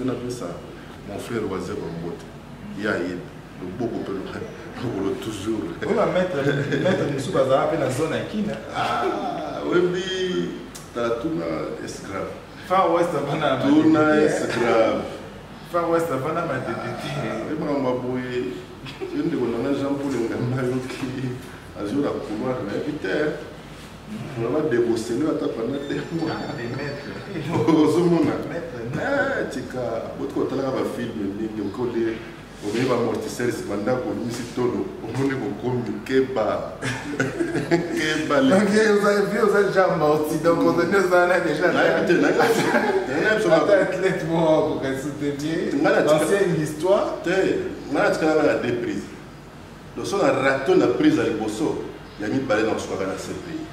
On appelle ça mon frère Oisé Bambote. Il y a beaucoup de toujours. Oui, ma maître de Soubaza appelle la zone à qui? Ah, oui, t'as tout est grave. Far West Havana. Tout est grave. Far West Havana m'a détecté. Et moi, ma boy, je ne connais jamais pour les gamins qui ont la couloir, mais vite. On va débosser le attaque pendant des mois. Les maîtres. Votre film, on est amortisseur, c'est maintenant qu'on nous cite tout. On est communiqué par. Ok, vous avez vu, vous êtes déjà amorti. Donc, on est déjà. Athlète, pour qu'elle se dévie. L'ancienne histoire. On a la déprise. Donc, si on a raté la prise à l'Ibosso, il y a mis balai dans ce qu'on a dans ce pays.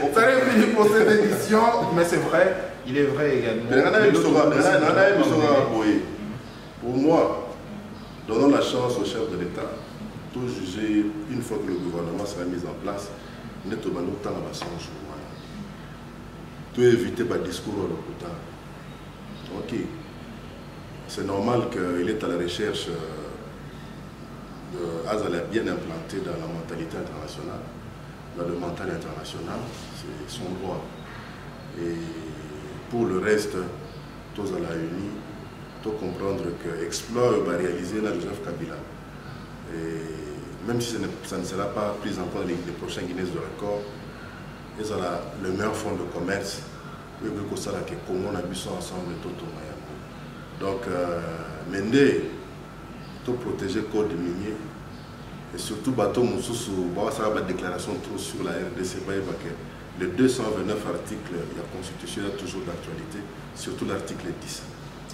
On fallait fini pour cette édition, mais c'est vrai, il est vrai également. Pour moi, donnons la chance au chef de l'État, tout juger une fois que le gouvernement sera mis en place, net au temps à la change. Tout éviter par discours au locuteur. Ok, c'est normal qu'il est à la recherche d'Azala bien implanté dans la mentalité internationale. Dans le mental international, c'est son droit. Et pour le reste, tous à la Uni, tout comprendre que l'exploit va réaliser dans Joseph Kabila. Et même si ça ne sera pas pris en compte les prochains Guinness de record, ils ont le meilleur fonds de commerce. Et vu que ça, comment on a vu ça ensemble, tout au moyen. Donc, Mende, tout protéger le code minier. Et surtout, bateau Moussoussou, ça va déclaration trop sur la RDC, les 229 articles de la Constitution est toujours d'actualité, surtout l'article 10.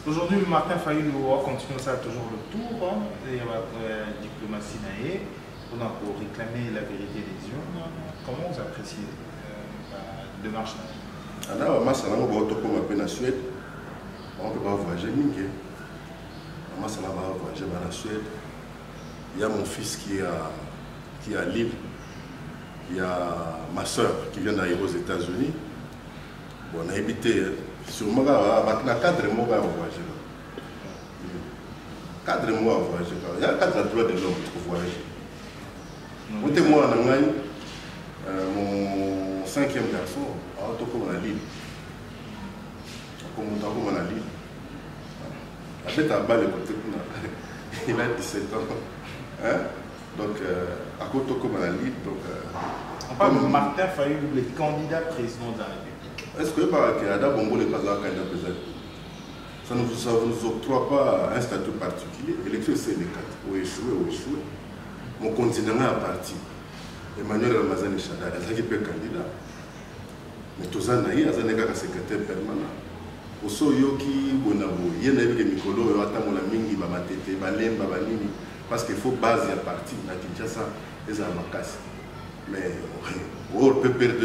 Aujourd'hui, Martin Fayulu continue ça toujours le tour, il y a la diplomatie naïe, pour réclamer la vérité des urnes. Comment vous appréciez la démarche naïe? Alors, moi, ça va voyager en Suède. On peut pas voyager, moi, ça va voyager en Suède. Il y a mon fils qui est à Lille. Il y a ma soeur qui vient d'arriver aux États-Unis. Bon, on a habité sûrement avec 4 mois à voyager. 4 mois à voyager. Il y a 4 droits de l'homme pour voyager. Moi, mon 5e garçon, à Lille. Comme à Lille. Avec à bas le côté, il a 17 ans. Hein? Donc, à côté comme à la Ligue. On parle de Martin Fayulu, le candidat président de la République. Est-ce que le Canada Bongo n'est pas un candidat président? Ça ne vous octroie pas un statut particulier. L'élection, c'est les 4. Ou échouer. Mon continent a parti. Emmanuel Ramazan Chada, il est candidat. Mais tout ça, il y a un secrétaire permanent. Oso yoki bonabo, il y a des mikolo, il y a des mingi, bamatete, balemba, banini. Parce qu'il faut base à partir de Kinshasa et à Makassi. Mais on peut perdre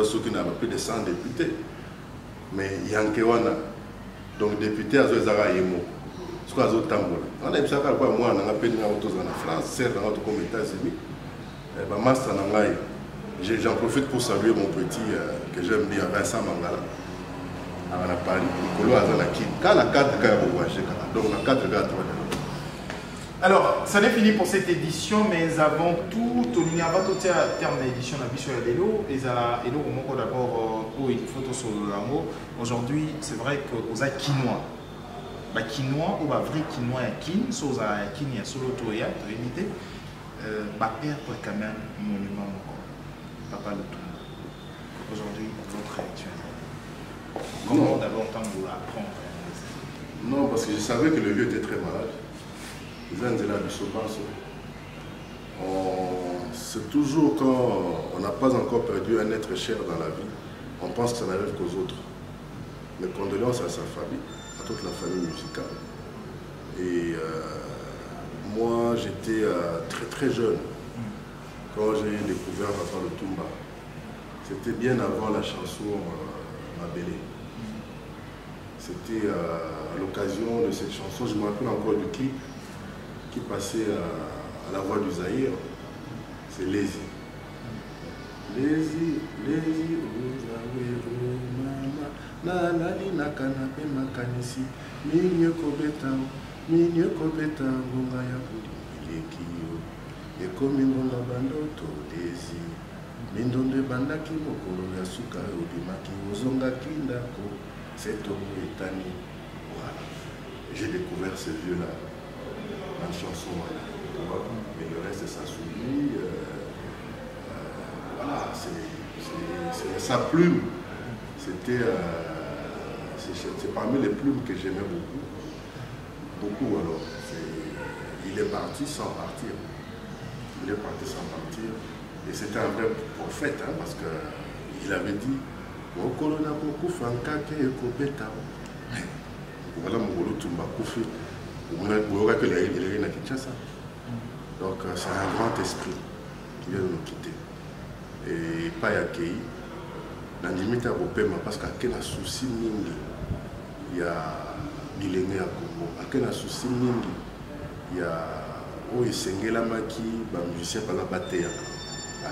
ceux qui n'ont pas plus de 100 députés. Mais il y a un Kewana. Donc député à Zoezara Yemo. Ce qu'on a dit Tambola. On a dit que moi, on a appelé en France, certes, on a comme États-Unis. J'en profite pour saluer mon petit que j'aime bien, Vincent Mangala. À Paris, Nicolas Azanaki. Quand la 4 gars vont voyager, donc la 4 gars alors, ça n'est fini pour cette édition, mais avant tout, on va tout terme d'édition de la Bichon et l'Elo. Et d'abord, une photo sur le lango. Aujourd'hui, c'est vrai que aux quinoa. Quinoa, ou vrai quinoa et kin, sur la kin, il y a sur l'autoya, pour imiter. Père, pour quand même, monument, papa le tout. Aujourd'hui, votre réaction. Comment d'abord vous apprendre? Non, parce que je savais que le vieux était très malade. C'est toujours quand on n'a pas encore perdu un être cher dans la vie, on pense que ça n'arrive qu'aux autres. Mes condoléances à sa famille, à toute la famille musicale. Et moi, j'étais très jeune quand j'ai découvert Papa le Tumba. C'était bien avant la chanson Mabélé. C'était à l'occasion de cette chanson, je me rappelle encore du clip qui passait à la voix du Zahir, c'est Lazy. Lazy, Lazy, na lali na kanape makanisi minye kobeta ngonga ya bulimileki yo ekomi ngonga bandoto desi mindondo ebandaki mokolo ya suka obimaki ozongaki ndako setongo etani. Voilà, j'ai découvert ce vieux là en chanson, mais le reste ça s'oublie. Voilà, c'est sa plume. C'était c'est parmi les plumes que j'aimais beaucoup. Alors il est parti sans partir. Il est parti sans partir. Et c'était un vrai prophète, hein, parce qu'il avait dit voilà mon golo tumba koufi. Donc c'est un grand esprit qui vient de nous quitter. Et pas Yakei, dans la limite à Bopema, parce qu'il y a un souci mingi, il y a Bilenge à Congo, il y a un souci mingi, il y a Oisengela Maki, un musicien par la bataille,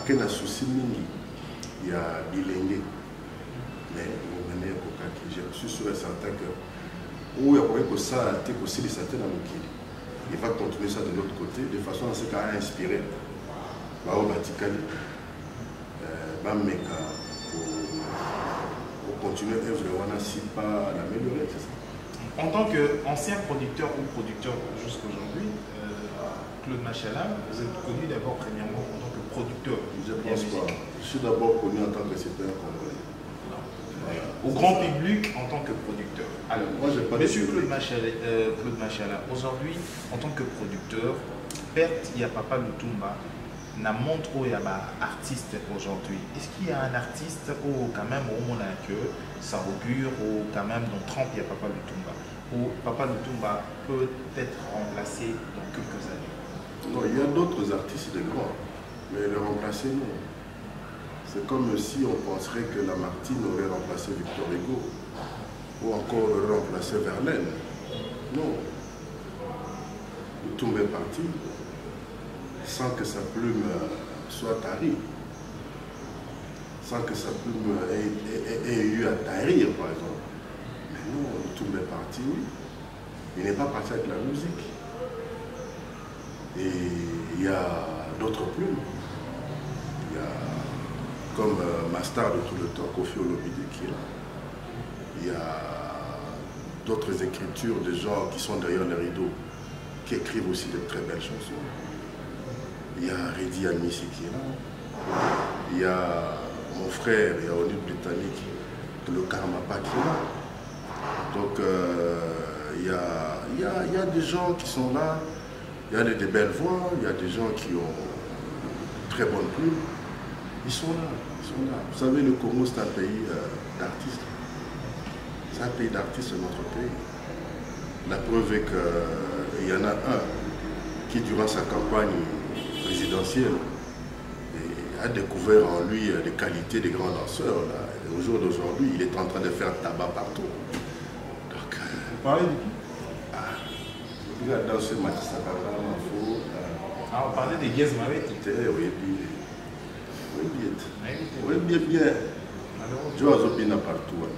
il y a un souci mingi, il y a Bilenge. Mais je suis sûr et certain que il va continuer ça de l'autre côté, de façon à ce qu'il a inspiré. Pour continuer l'œuvre, si pas l'améliorer. En tant qu'ancien producteur ou producteur jusqu'aujourd'hui, Claude Machala, vous êtes connu d'abord premièrement en tant que producteur. Je pense pas. Je suis d'abord connu en tant que citoyen congolais. Au grand public en tant que producteur. Alors, moi, monsieur Claude Machala, aujourd'hui, en tant que producteur, perte, il y a Papa Lutumba, na montre où il y a un artiste aujourd'hui. Est-ce qu'il y a un artiste où quand même au moment que ça augure, ou quand même dans 30 il y a Papa Lutumba, où Papa Lutumba peut être remplacé dans quelques années? Non, il y a d'autres artistes de grands, mais le remplacer non. C'est comme si on penserait que Lamartine aurait remplacé Victor Hugo ou encore aurait remplacé Verlaine. Non. Lutumba est parti sans que sa plume soit tarie, sans que sa plume ait eu à tarir, par exemple. Mais non, Lutumba est parti, oui. Il n'est pas parti avec la musique. Et il y a d'autres plumes. Il y a comme ma star de tout le temps, Kofi Olomide qui est là. Il y a d'autres écritures de gens qui sont derrière les rideaux, qui écrivent aussi de très belles chansons. Il y a Reddy Amissi qui est là. Il y a mon frère, il y a Onid Britannique, le Karmapa qui est là. Donc il y a des gens qui sont là, il y a des belles voix, il y a des gens qui ont très bonnes plumes. Ils sont là, ils sont là. Vous savez, le Congo, c'est un pays d'artistes. C'est un pays d'artistes, notre pays. La preuve est qu'il y en a un qui, durant sa campagne présidentielle, a découvert en lui des qualités des grands danseurs. Là. Et au jour d'aujourd'hui, il est en train de faire tabac partout. Donc, vous parlez de qui? Il a dansé Matissa Kaka, Mafo. On parlait des Guez Mawete. Oui, bien. Je vois Zobina partout.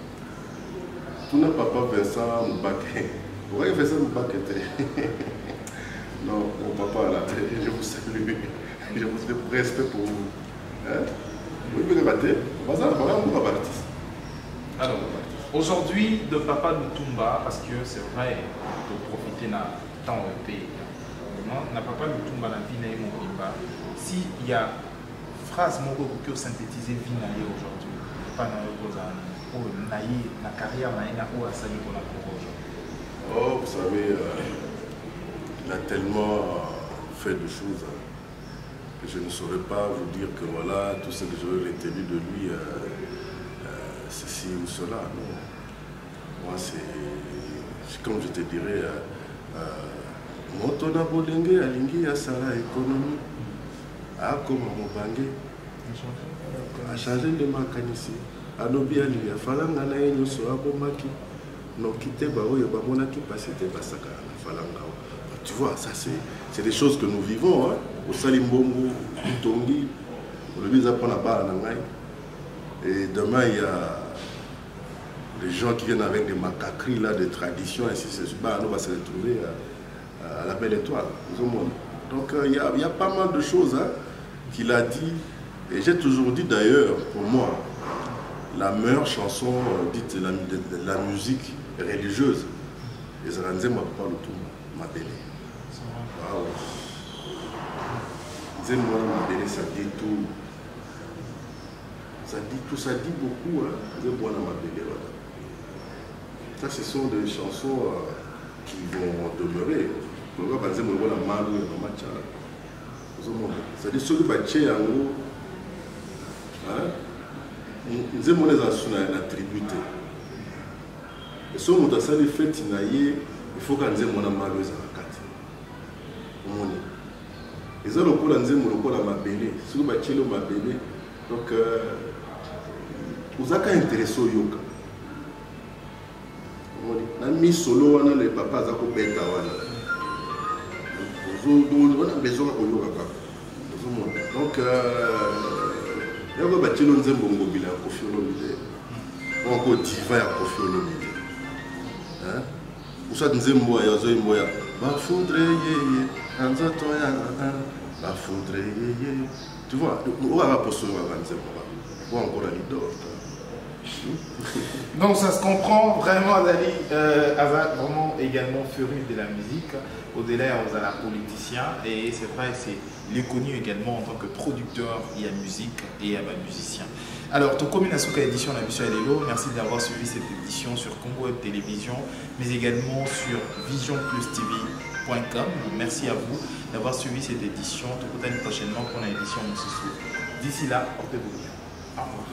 Tout n'a pas Vincent Moubaké. Vous voyez Vincent Moubaké? Non, mon papa là, je vous salue. Je vous fais respect pour vous. Vous pouvez rater. Alors, aujourd'hui, de Papa Lutumba, parce que c'est vrai, pour profiter d'un temps de pays, n'a Papa Lutumba la vie n'est pas. S'il y a phrase moko que synthétiser vie naïe aujourd'hui, pas dans la carrière naïe ou à salut pour la aujourd'hui. Oh, vous savez, il a tellement fait de choses que je ne saurais pas vous dire que voilà tout ce que j'aurais retenu de lui, ceci ou cela. Non. Moi, c'est comme je te dirais, Motona Bolenge Alingi Asara économie. Ah, comme Mobange, a changé de makanisi. Anobi Ali, a falanga na yenyo so abomaki. Non quitté bao ya bamonaki pasité basaka na falanga. Tu vois, ça c'est des choses que nous vivons, hein. Au Salimbongo, au Tongi, au Lubisa prend la barre à Nangai. Et demain il les gens qui viennent avec des macaqueries là, des traditions, ainsi de suite, bah, on va se retrouver à la belle étoile. Donc il y a pas mal de choses hein, qu'il a dit. Et j'ai toujours dit d'ailleurs, pour moi, la meilleure chanson dite de la musique religieuse, et ça rendait moi pas le tout, ma belle. Waouh. Moi, ma belle, ça dit tout. Ça dit tout, ça dit beaucoup. Hein. Ma belle, voilà. Ça, ce sont des chansons qui vont demeurer. Par exemple, on voit la malle ou la matcha. C'est-à-dire, ceux qui battent en gros, nous avons les assurances la tribute. Et si on a ça, les fêtes, il faut qu'on ait mon amal aux arcades. Et ça, on a ma belle. Si on a ma belle, donc, vous avez intéressé au yoga. On a mis solo, on a les papas à couper. On a besoin de yoga. Donc, il y a des gens qui ont dit que on a diva ya Koffi Olomide. Hein? Pour ça, nous avons dit que ba foudre yeye, anzato ya ba foudre yeye. Tu vois, on va poser on va encore la leader. Donc ça se comprend vraiment, Azali Aza vraiment également féru de la musique, au-delà de la politicien, et c'est vrai, il est connu également en tant que producteur et à musique et à musicien. Alors, ton commune à Souka édition la mission Lelo, merci d'avoir suivi cette édition sur Congo Web Télévision, mais également sur visionplustv.com. Merci à vous d'avoir suivi cette édition. Tout le temps prochainement pour l'édition Moussissou. D'ici là, portez-vous bien. Au revoir.